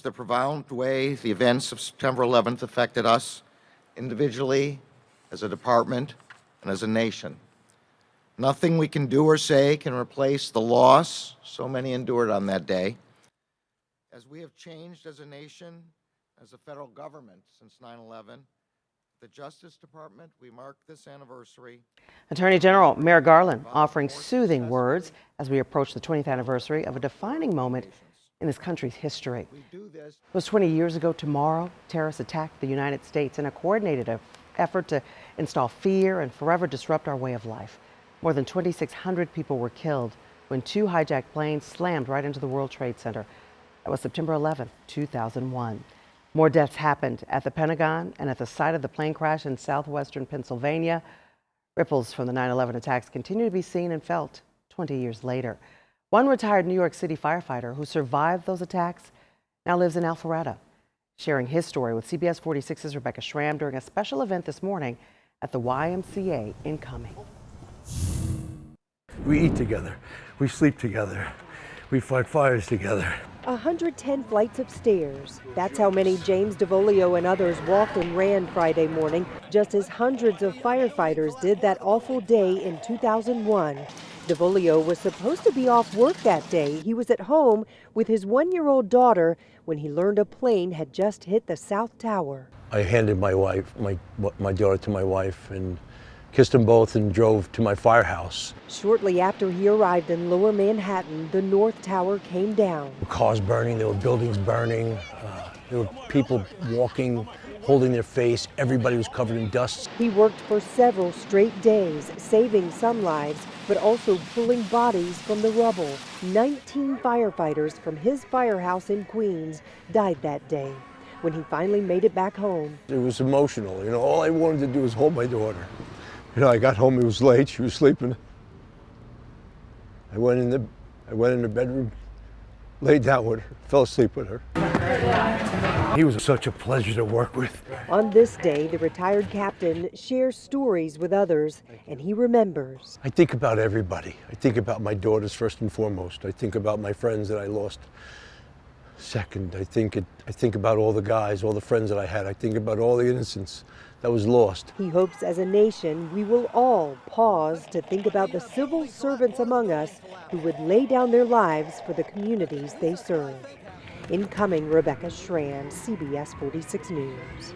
the profound way the events of September 11th affected us individually, as a department, and as a nation. Nothing we can do or say can replace the loss so many endured on that day. As we have changed as a nation, as a federal government since 9/11, the Justice Department, we mark this anniversary. Attorney General Merrick Garland offering soothing words as we approach the 20th anniversary of a defining moment in this country's history. It was 20 years ago tomorrow, terrorists attacked the United States in a coordinated effort to install fear and forever disrupt our way of life. More than 2,600 people were killed when two hijacked planes slammed right into the World Trade Center. That was September 11, 2001. More deaths happened at the Pentagon and at the site of the plane crash in southwestern Pennsylvania. Ripples from the 9/11 attacks continue to be seen and felt 20 years later. One retired New York City firefighter who survived those attacks now lives in Alpharetta, sharing his story with CBS 46's Rebecca Schramm during a special event this morning at the YMCA in Cumming. We eat together, we sleep together, we fight fires together. 110 flights of stairs. That's how many James DeVolio and others walked and ran Friday morning, just as hundreds of firefighters did that awful day in 2001. DeVolio was supposed to be off work that day. He was at home with his 1-year-old daughter when he learned a plane had just hit the South Tower. I handed my daughter to my wife and kissed them both and drove to my firehouse. Shortly after he arrived in Lower Manhattan, the North Tower came down. There were cars burning, there were buildings burning, there were people walking, holding their face. Everybody was covered in dust. He worked for several straight days, saving some lives, but also pulling bodies from the rubble. 19 firefighters from his firehouse in Queens died that day. When he finally made it back home, It was emotional. All I wanted to do was hold my daughter. I got home, it was late, she was sleeping. I went in the bedroom, laid down with her, fell asleep with her. He was such a pleasure to work with. On this day, the retired captain shares stories with others, and he remembers. I think about everybody. I think about my daughters first and foremost. I think about my friends that I lost second. I think about all the guys, all the friends that I had. I think about all the innocence that was lost. He hopes as a nation we will all pause to think about the civil servants among us who would lay down their lives for the communities they serve. In Cumming, Rebecca Schramm, CBS 46 News.